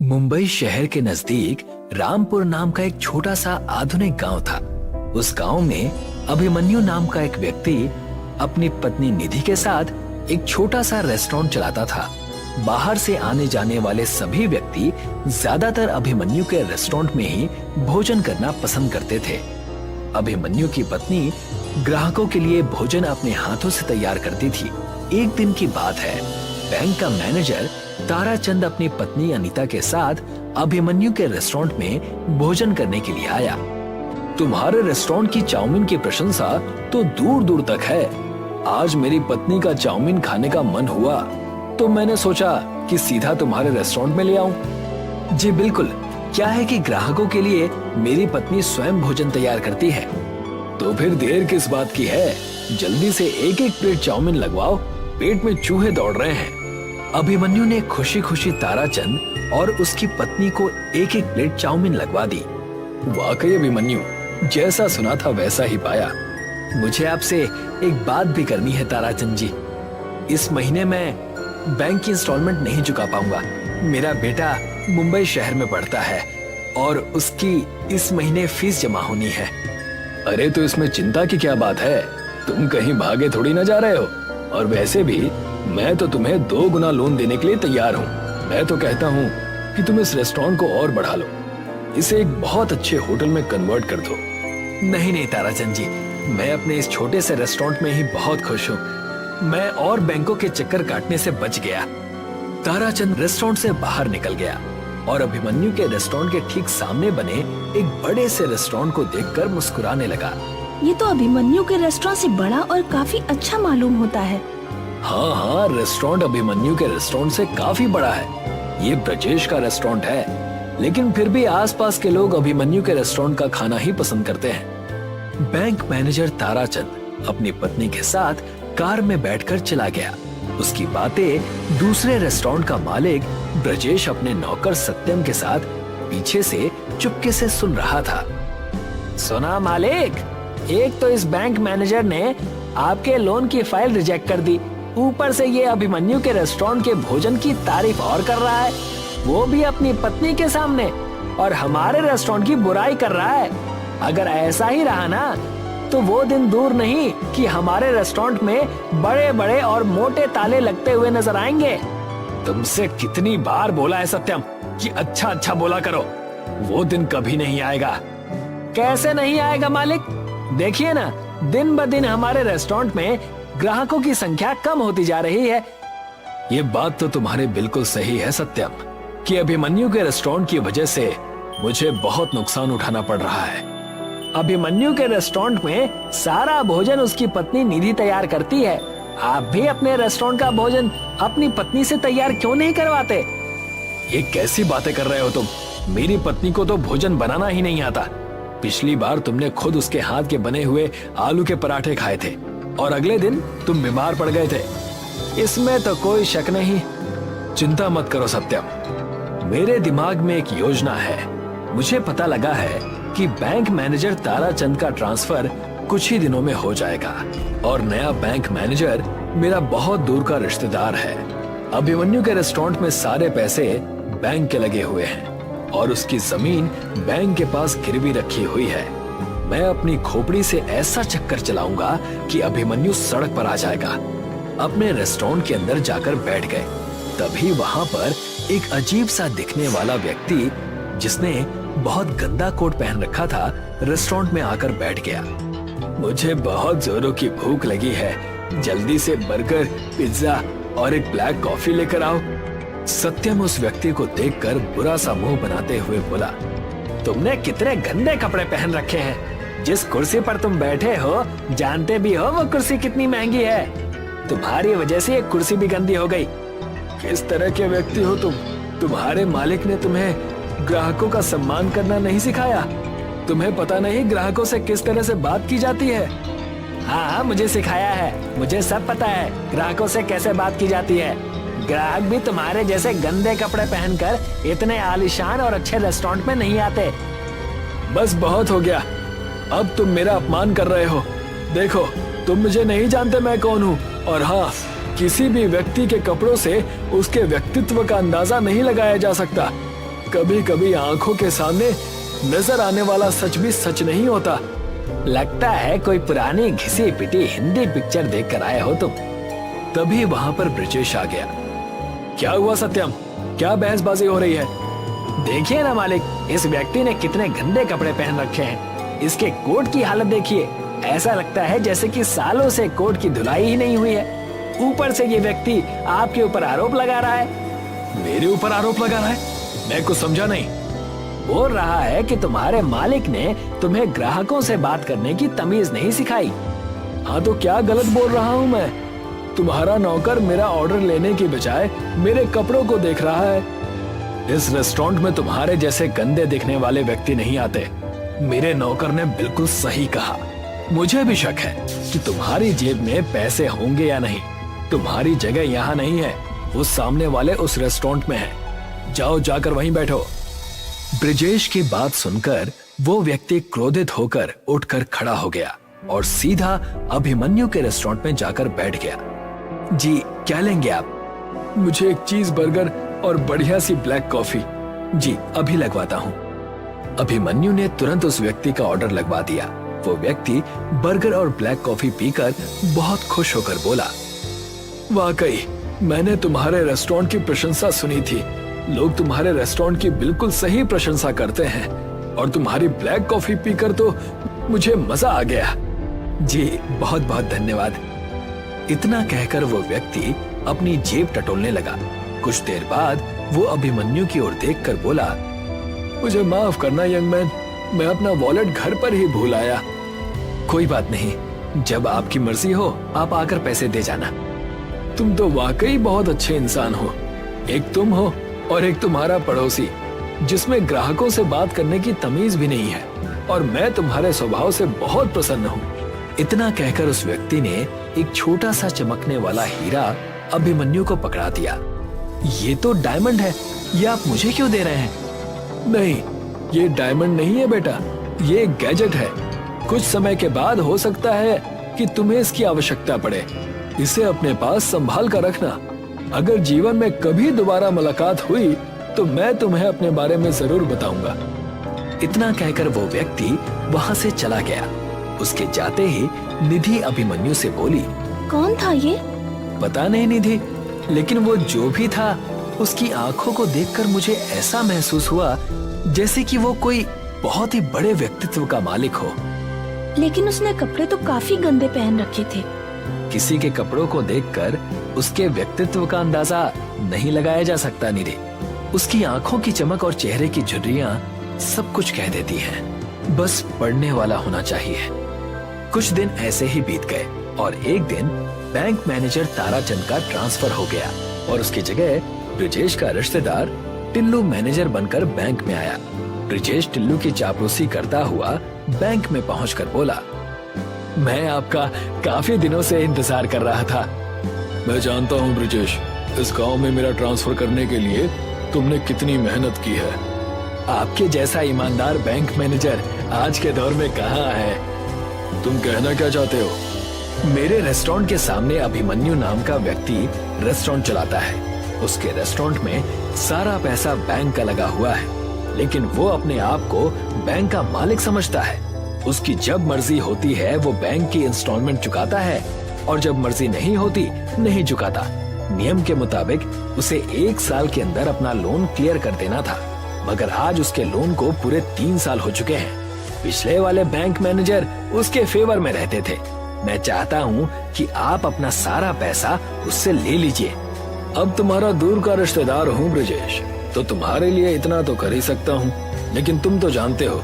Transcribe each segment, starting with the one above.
मुंबई शहर के नजदीक रामपुर नाम का एक छोटा सा आधुनिक गांव था। उस गांव में अभिमन्यु नाम का एक व्यक्ति अपनी पत्नी निधि के साथ एक छोटा सा रेस्टोरेंट चलाता था। बाहर से आने जाने वाले सभी व्यक्ति ज्यादातर अभिमन्यु के रेस्टोरेंट में ही भोजन करना पसंद करते थे। अभिमन्यु की पत्नी ग्राहकों के लिए भोजन अपने हाथों से तैयार करती थी। एक दिन की बात है, बैंक का मैनेजर ताराचंद अपनी पत्नी अनीता के साथ अभिमन्यु के रेस्टोरेंट में भोजन करने के लिए आया। तुम्हारे रेस्टोरेंट की चाउमीन की प्रशंसा तो दूर दूर तक है। आज मेरी पत्नी का चाउमीन खाने का मन हुआ तो मैंने सोचा कि सीधा तुम्हारे रेस्टोरेंट में ले आऊं। जी बिल्कुल, क्या है कि ग्राहकों के लिए मेरी पत्नी स्वयं भोजन तैयार करती है। तो फिर देर किस बात की है, जल्दी से एक एक प्लेट चाउमीन लगवाओ, पेट में चूहे दौड़ रहे हैं। अभिमन्यु ने खुशी खुशी ताराचंद और उसकी पत्नी को एक एक प्लेट चाउमीन लगवा दी। वाकई अभिमन्यु, जैसा सुना था वैसा ही पाया। मुझे आपसे एक बात भी करनी है ताराचंद जी। इस महीने मैं बैंक की इंस्टॉलमेंट नहीं चुका पाऊंगा। मेरा बेटा मुंबई शहर में पढ़ता है और उसकी इस महीने फीस जमा होनी है। अरे तो इसमें चिंता की क्या बात है, तुम कहीं भागे थोड़ी ना जा रहे हो। और वैसे भी मैं तो तुम्हें 2 गुना लोन देने के लिए तैयार हूँ। मैं तो कहता हूँ कि तुम इस रेस्टोरेंट को और बढ़ा लो, इसे एक बहुत अच्छे होटल में कन्वर्ट कर दो। नहीं नहीं ताराचंद जी, मैं अपने इस छोटे से रेस्टोरेंट में ही बहुत खुश हूँ। मैं और बैंकों के चक्कर काटने से बच गया। ताराचंद रेस्टोरेंट से बाहर निकल गया और अभिमन्यु के रेस्टोरेंट के ठीक सामने बने एक बड़े से रेस्टोरेंट को देखकर मुस्कुराने लगा। ये तो अभिमन्यु के रेस्टोरेंट से बड़ा और काफी अच्छा मालूम होता है। हाँ, रेस्टोरेंट अभिमन्यु के रेस्टोरेंट से काफी बड़ा है। ये ब्रजेश का रेस्टोरेंट है, लेकिन फिर भी आसपास के लोग अभिमन्यु के रेस्टोरेंट का खाना ही पसंद करते हैं। बैंक मैनेजर ताराचंद अपनी पत्नी के साथ कार में बैठकर चला गया। उसकी बातें दूसरे रेस्टोरेंट का मालिक ब्रजेश अपने नौकर सत्यम के साथ पीछे से चुपके से सुन रहा था। सुना मालिक, एक तो इस बैंक मैनेजर ने आपके लोन की फाइल रिजेक्ट कर दी, ऊपर से ये अभिमन्यु के रेस्टोरेंट के भोजन की तारीफ और कर रहा है, वो भी अपनी पत्नी के सामने, और हमारे रेस्टोरेंट की बुराई कर रहा है। अगर ऐसा ही रहा ना तो वो दिन दूर नहीं कि हमारे रेस्टोरेंट में बड़े बड़े और मोटे ताले लगते हुए नजर आएंगे। तुमसे कितनी बार बोला है सत्यम कि अच्छा अच्छा बोला करो, वो दिन कभी नहीं आएगा। कैसे नहीं आएगा मालिक? देखिए ना, दिन ब दिन हमारे रेस्टोरेंट में ग्राहकों की संख्या कम होती जा रही है। ये बात तो तुम्हारी बिल्कुल सही है सत्यम, कि अभिमन्यु के रेस्टोरेंट की वजह से मुझे बहुत नुकसान उठाना पड़ रहा है। अभिमन्यु के रेस्टोरेंट में सारा भोजन उसकी पत्नी निधि तैयार करती है। आप भी अपने रेस्टोरेंट का भोजन अपनी पत्नी से तैयार क्यों नहीं करवाते? ये कैसी बातें कर रहे हो तुम? मेरी पत्नी को तो भोजन बनाना ही नहीं आता। पिछली बार तुमने खुद उसके हाथ के बने हुए आलू के पराठे खाए थे और अगले दिन तुम बीमार पड़ गए थे। इसमें तो कोई शक नहीं। चिंता मत करो सत्यम, मेरे दिमाग में एक योजना है। मुझे पता लगा है कि बैंक मैनेजर ताराचंद का ट्रांसफर कुछ ही दिनों में हो जाएगा और नया बैंक मैनेजर मेरा बहुत दूर का रिश्तेदार है। अभिमन्यु के रेस्टोरेंट में सारे पैसे बैंक के लगे हुए हैं और उसकी जमीन बैंक के पास गिरवी रखी हुई है। मैं अपनी खोपड़ी से ऐसा चक्कर चलाऊंगा कि अभिमन्यु सड़क पर आ जाएगा। अपने रेस्टोरेंट के अंदर जाकर बैठ गए। तभी वहां पर एक अजीब सा दिखने वाला व्यक्ति, जिसने बहुत गंदा कोट पहन रखा था, रेस्टोरेंट में आकर बैठ गया। मुझे बहुत जोरों की भूख लगी है, जल्दी से बर्गर, पिज्जा और एक ब्लैक कॉफी लेकर आओ। सत्यम उस व्यक्ति को देखकर बुरा सा मुंह बनाते हुए बोला, तुमने कितने गंदे कपड़े पहन रखे हैं। जिस कुर्सी पर तुम बैठे हो, जानते भी हो वो कुर्सी कितनी महंगी है। तुम्हारी वजह से ये कुर्सी भी गंदी हो गई। किस तरह के व्यक्ति हो तुम? तुम्हारे मालिक ने तुम्हें ग्राहकों का सम्मान करना नहीं सिखाया? तुम्हें पता नहीं ग्राहकों से किस तरह से बात की जाती है? हाँ, मुझे सिखाया है, मुझे सब पता है ग्राहकों से कैसे बात की जाती है। ग्राहक भी तुम्हारे जैसे गंदे कपड़े पहनकर इतने आलीशान और अच्छे रेस्टोरेंट में नहीं आते। बस बहुत हो गया, अब तुम मेरा अपमान कर रहे हो। देखो, तुम मुझे नहीं जानते मैं कौन हूँ, और हाँ, किसी भी व्यक्ति के कपड़ों से उसके व्यक्तित्व का अंदाजा नहीं लगाया जा सकता। कभी कभी आंखों के सामने नजर आने वाला सच भी सच नहीं होता। लगता है कोई पुरानी घिसी पिटी हिंदी पिक्चर देखकर आए हो तुम। तभी वहां पर ब्रिजेश आ गया। क्या हुआ सत्यम, क्या बहसबाजी हो रही है? देखिए ना मालिक, इस व्यक्ति ने कितने गंदे कपड़े पहन रखे हैं। इसके कोट की हालत देखिए, ऐसा लगता है जैसे कि सालों से कोट की धुलाई ही नहीं हुई है। ऊपर से ये व्यक्ति आपके ऊपर आरोप लगा रहा है। मेरे ऊपर आरोप लगा रहा है? मैं कुछ समझा नहीं। बोल रहा है कि तुम्हारे मालिक ने तुम्हें ग्राहकों से बात करने की तमीज नहीं सिखाई। हाँ तो क्या गलत बोल रहा हूँ मैं? तुम्हारा नौकर मेरा ऑर्डर लेने की बजाय मेरे कपड़ों को देख रहा है। इस रेस्टोरेंट में तुम्हारे जैसे गंदे दिखने वाले व्यक्ति नहीं आते। मेरे नौकर ने बिल्कुल सही कहा। मुझे भी शक है कि तुम्हारी जेब में पैसे होंगे या नहीं। तुम्हारी जगह यहाँ नहीं है, वो सामने वाले उस रेस्टोरेंट में है। जाओ, जाकर वहीं बैठो। ब्रिजेश की बात सुनकर वो व्यक्ति क्रोधित होकर उठकर खड़ा हो गया और सीधा अभिमन्यु के रेस्टोरेंट में जाकर बैठ गया। जी, क्या लेंगे आप? मुझे एक चीज बर्गर और बढ़िया सी ब्लैक कॉफी। जी, अभी लगवाता हूँ। अभिमन्यु ने तुरंत उस व्यक्ति का ऑर्डर लगवा दिया। वो व्यक्ति बर्गर और ब्लैक कॉफी पीकर बहुत खुश होकर बोला, वाकई मैंने तुम्हारे रेस्टोरेंट की प्रशंसा सुनी थी। लोग तुम्हारे रेस्टोरेंट की बिल्कुल सही प्रशंसा करते हैं और तुम्हारी ब्लैक कॉफी पीकर तो मुझे मजा आ गया। जी, बहुत बहुत धन्यवाद। इतना कहकर वो व्यक्ति अपनी जेब टटोलने लगा। कुछ देर बाद वो अभिमन्यु की ओर देखकर बोला, मुझे माफ करना यंग मैन, मैं अपना वॉलेट घर पर ही भूल आया। कोई बात नहीं, जब आपकी मर्जी हो आप आकर पैसे दे जाना। तुम तो वाकई बहुत अच्छे इंसान हो। एक तुम हो और एक तुम्हारा पड़ोसी, जिसमें ग्राहकों से बात करने की तमीज भी नहीं है, और मैं तुम्हारे स्वभाव से बहुत प्रसन्न हूँ। इतना कहकर उस व्यक्ति ने एक छोटा सा चमकने वाला हीरा अभिमन्यु को पकड़ा दिया। ये तो डायमंड है, ये आप मुझे क्यों दे रहे हैं? नहीं, ये डायमंड नहीं है बेटा, ये एक गैजेट है। कुछ समय के बाद हो सकता है कि तुम्हें इसकी आवश्यकता पड़े। इसे अपने पास संभाल कर रखना। अगर जीवन में कभी दोबारा मुलाकात हुई तो मैं तुम्हें अपने बारे में जरूर बताऊंगा। इतना कहकर वो व्यक्ति वहां से चला गया। उसके जाते ही निधि अभिमन्यु से बोली, कौन था ये? पता नहीं निधि, लेकिन वो जो भी था उसकी आंखों को देखकर मुझे ऐसा महसूस हुआ जैसे कि वो कोई बहुत ही बड़े व्यक्तित्व का मालिक हो। लेकिन उसने कपड़े तो काफी गंदे पहन रखे थे। किसी के कपड़ों को देखकर उसके व्यक्तित्व का अंदाजा नहीं लगाया जा सकता निधि। उसकी आंखों की चमक और चेहरे की झुर्रियां सब कुछ कह देती हैं। बस पढ़ने वाला होना चाहिए। कुछ दिन ऐसे ही बीत गए और एक दिन बैंक मैनेजर ताराचंद का ट्रांसफर हो गया और उसकी जगह ब्रिजेश का रिश्तेदार टिल्लू मैनेजर बनकर बैंक में आया। ब्रिजेश टिल्लू की चापलूसी करता हुआ बैंक में पहुंचकर बोला, मैं आपका काफी दिनों से इंतजार कर रहा था। मैं जानता हूं ब्रिजेश, इस गांव में मेरा ट्रांसफर करने के लिए तुमने कितनी मेहनत की है। आपके जैसा ईमानदार बैंक मैनेजर आज के दौर में कहाँ है? तुम कहना क्या चाहते हो? मेरे रेस्टोरेंट के सामने अभिमन्यु नाम का व्यक्ति रेस्टोरेंट चलाता है। उसके रेस्टोरेंट में सारा पैसा बैंक का लगा हुआ है, लेकिन वो अपने आप को बैंक का मालिक समझता है। उसकी जब मर्जी होती है वो बैंक की इंस्टॉलमेंट चुकाता है और जब मर्जी नहीं होती नहीं चुकाता। नियम के मुताबिक उसे 1 साल के अंदर अपना लोन क्लियर कर देना था, मगर आज उसके लोन को पूरे 3 साल हो चुके हैं। पिछले वाले बैंक मैनेजर उसके फेवर में रहते थे। मैं चाहता हूँ कि आप अपना सारा पैसा उससे ले लीजिए। अब तुम्हारा दूर का रिश्तेदार हूँ ब्रिजेश, तो तुम्हारे लिए इतना तो कर ही सकता हूँ, लेकिन तुम तो जानते हो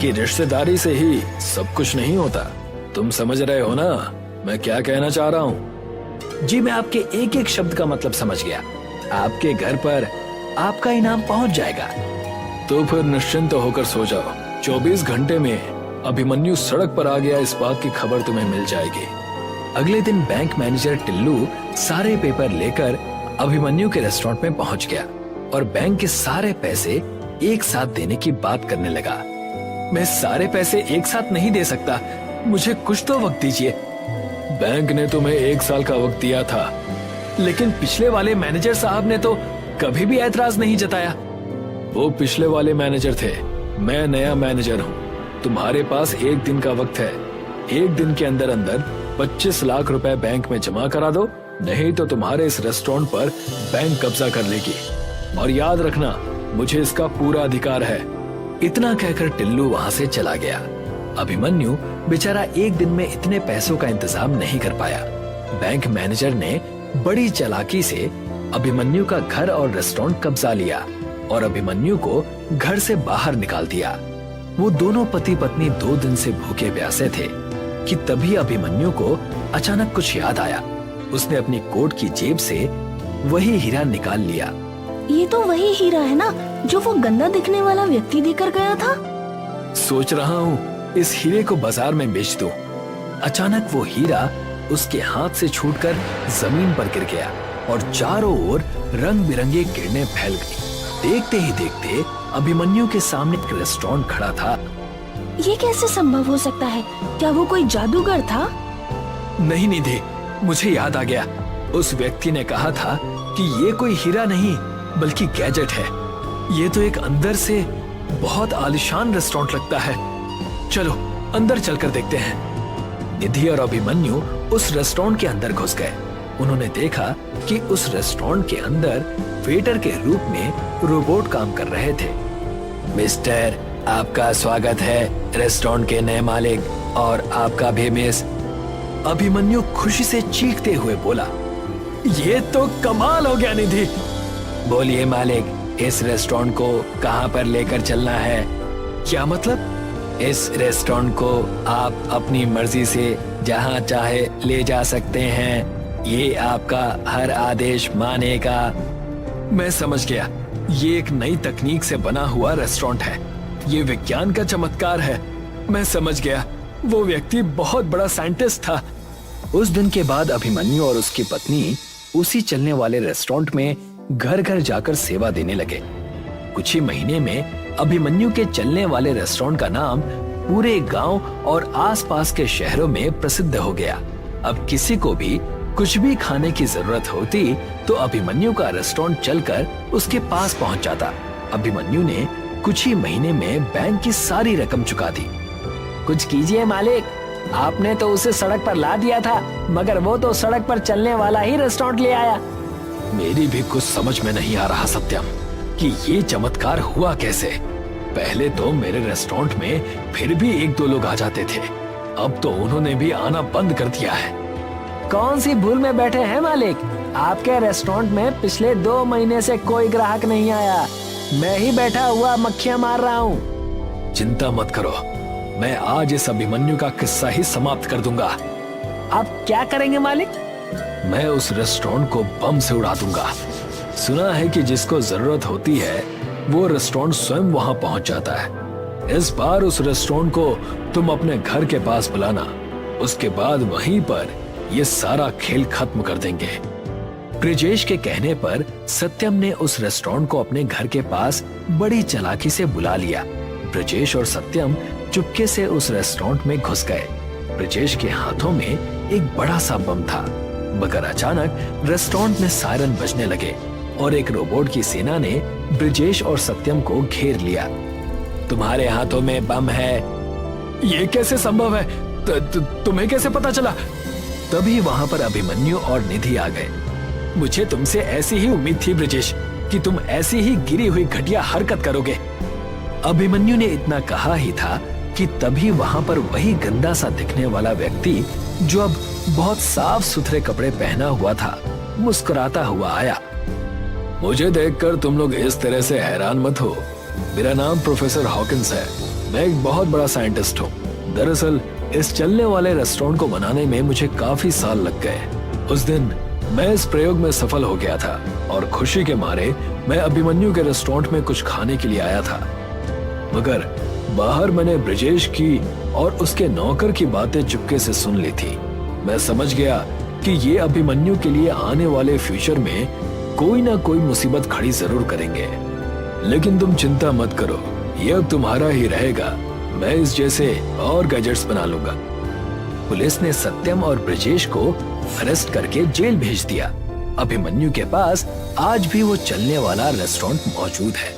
कि रिश्तेदारी से ही सब कुछ नहीं होता। तुम समझ रहे हो ना मैं क्या कहना चाह रहा हूँ? जी, मैं आपके एक एक शब्द का मतलब समझ गया। आपके घर पर आपका इनाम पहुँच जाएगा। तो फिर निश्चिंत होकर सो जाओ। 24 घंटे में अभिमन्यु सड़क पर आ गया, इस बात की खबर तुम्हें मिल जाएगी। अगले दिन बैंक मैनेजर टिल्लू सारे पेपर लेकर अभिमन्यु के रेस्टोरेंट में पहुंच गया और बैंक के सारे पैसे एक साथ देने की बात करने लगा। मैं सारे पैसे एक साथ नहीं दे सकता, मुझे कुछ तो वक्त दीजिए। बैंक ने तुम्हें 1 साल का वक्त दिया था, लेकिन पिछले वाले मैनेजर साहब ने तो कभी भी ऐतराज नहीं जताया। वो पिछले वाले मैनेजर थे, मैं नया मैनेजर हूँ। तुम्हारे पास 1 दिन का वक्त है। 1 दिन के अंदर अंदर 25 लाख रुपए बैंक में जमा करा दो, नहीं तो तुम्हारे इस रेस्टोरेंट पर बैंक कब्जा कर लेगी। और याद रखना, मुझे इसका पूरा अधिकार है। इतना कहकर टिल्लू वहाँ से चला गया। अभिमन्यु बेचारा 1 दिन में इतने पैसों का इंतजाम नहीं कर पाया। बैंक मैनेजर ने बड़ी चालाकी से अभिमन्यु का घर और रेस्टोरेंट कब्जा लिया और अभिमन्यु को घर से बाहर निकाल दिया। वो दोनों पति पत्नी 2 दिन से भूखे प्यासे थे कि तभी अभिमन्यु को अचानक कुछ याद आया। उसने अपनी कोट की जेब से वही हीरा निकाल लिया। ये तो वही हीरा है ना जो वो गंदा दिखने वाला व्यक्ति देकर गया था। सोच रहा हूँ इस हीरे को बाजार में बेच दूं। अचानक वो हीरा उसके हाथ से छूटकर जमीन पर गिर गया और चारों ओर रंग बिरंगी किरणें फैल गई। देखते ही देखते अभिमन्यु के सामने एक रेस्टोरेंट खड़ा था। ये कैसे संभव हो सकता है? क्या वो कोई जादूगर था? नहीं निधि, मुझे याद आ गया। उस व्यक्ति ने कहा था कि ये कोई हीरा नहीं बल्कि गैजेट है। ये तो एक अंदर से बहुत आलीशान रेस्टोरेंट लगता है। चलो अंदर चलकर देखते हैं। निधि और अभिमन्यु उस रेस्टोरेंट के अंदर घुस गए। उन्होंने देखा कि उस रेस्टोरेंट के अंदर वेटर के रूप में रोबोट काम कर रहे थे। मिस्टर, आपका स्वागत है रेस्टोरेंट के नए मालिक और आपका भी मिस। अभिमन्यु खुशी से चीखते हुए बोला, ये तो कमाल हो गया निधि। बोलिए मालिक, इस रेस्टोरेंट को कहाँ पर लेकर चलना है? क्या मतलब? इस रेस्टोरेंट को आप अपनी मर्जी से जहाँ चाहे ले जा सकते हैं। ये आपका हर आदेश मानेगा। मैं समझ गया, ये एक नई तकनीक से बना हुआ रेस्टोरेंट है। ये विज्ञान का चमत्कार है। मैं समझ गया, वो व्यक्ति बहुत बड़ा साइंटिस्ट था। उस दिन के बाद अभिमन्यु और उसकी पत्नी उसी चलने वाले रेस्टोरेंट में घर घर जाकर सेवा देने लगे। कुछ ही महीने में अभिमन्यु के चलने वाले रेस्टोरेंट का नाम पूरे गांव और आसपास के शहरों में प्रसिद्ध हो गया। अब किसी को भी कुछ भी खाने की जरूरत होती तो अभिमन्यु का रेस्टोरेंट चलकर उसके पास पहुंच जाता। अभिमन्यु ने कुछ ही महीने में बैंक की सारी रकम चुका दी। कुछ कीजिए मालिक, आपने तो उसे सड़क पर ला दिया था, मगर वो तो सड़क पर चलने वाला ही रेस्टोरेंट ले आया। मेरी भी कुछ समझ में नहीं आ रहा सत्यम कि ये चमत्कार हुआ कैसे। पहले तो मेरे रेस्टोरेंट में फिर भी 1-2 लोग आ जाते थे, अब तो उन्होंने भी आना बंद कर दिया है। कौन सी भूल में बैठे हैं मालिक? आपके रेस्टोरेंट में पिछले 2 महीने से कोई ग्राहक नहीं आया। मैं ही बैठा हुआ मक्खियां मार रहा हूँ। चिंता मत करो, मैं आज इस अभिमन्यु का किस्सा ही समाप्त कर दूंगा। आप क्या करेंगे मालिक? मैं उस रेस्टोरेंट को बम से उड़ा दूंगा। सुना है कि जिसको जरूरत होती है वो रेस्टोरेंट स्वयं वहां पहुंच जाता है। इस बार उस रेस्टोरेंट को तुम अपने घर के पास बुलाना, उसके बाद वहीं पर ये सारा खेल खत्म कर देंगे। ब्रिजेश के कहने पर सत्यम ने उस रेस्टोरेंट को अपने घर के पास बड़ी चालाकी से बुला लिया। ब्रिजेश और सत्यम चुपके से उस रेस्टोरेंट में घुस गए। ब्रिजेश के हाथों में एक बड़ा सा बम था, मगर अचानक रेस्टोरेंट में सायरन बजने लगे और एक रोबोट की सेना ने ब्रिजेश और सत्यम को घेर लिया। तुम्हारे हाथों में बम है? ये कैसे संभव है? तुम्हें कैसे पता चला? तभी वहां पर अभिमन्यु और निधि आ गए। मुझे तुमसे ऐसी ही उम्मीद थी ब्रिजेश कि तुम ऐसी ही गिरी हुई घटिया हरकत करोगे। अभिमन्यु ने इतना कहा ही था कि तभी वहां पर वही गंदा सा दिखने वाला व्यक्ति, जो अब बहुत साफ सुथरे कपड़े पहना हुआ था, मुस्कुराता हुआ आया। मुझे देखकर तुम लोग इस तरह से हैरान मत हो। मेरा नाम प्रोफेसर हॉकिंस है। मैं एक बहुत बड़ा साइंटिस्ट हूँ। दरअसल इस चलने वाले रेस्टोरेंट को बनाने में मुझे काफी साल लग गए। उस दिन मैं इस प्रयोग में सफल हो गया था और खुशी के मारे मैं अभिमन्यु के रेस्टोरेंट में कुछ खाने के लिए आया था, मगर बाहर मैंने ब्रिजेश की और उसके नौकर की बातें चुपके से सुन ली थी। मैं समझ गया कि ये अभिमन्यु के लिए आने वाले फ्यूचर में कोई ना कोई मुसीबत खड़ी जरूर करेंगे। लेकिन तुम चिंता मत करो, ये अब तुम्हारा ही रहेगा। मैं इस जैसे और गैजेट्स बना लूंगा। पुलिस ने सत्यम और ब्रिजेश को अरेस्ट करके जेल भेज दिया। अभिमन्यु के पास आज भी वो चलने वाला रेस्टोरेंट मौजूद है।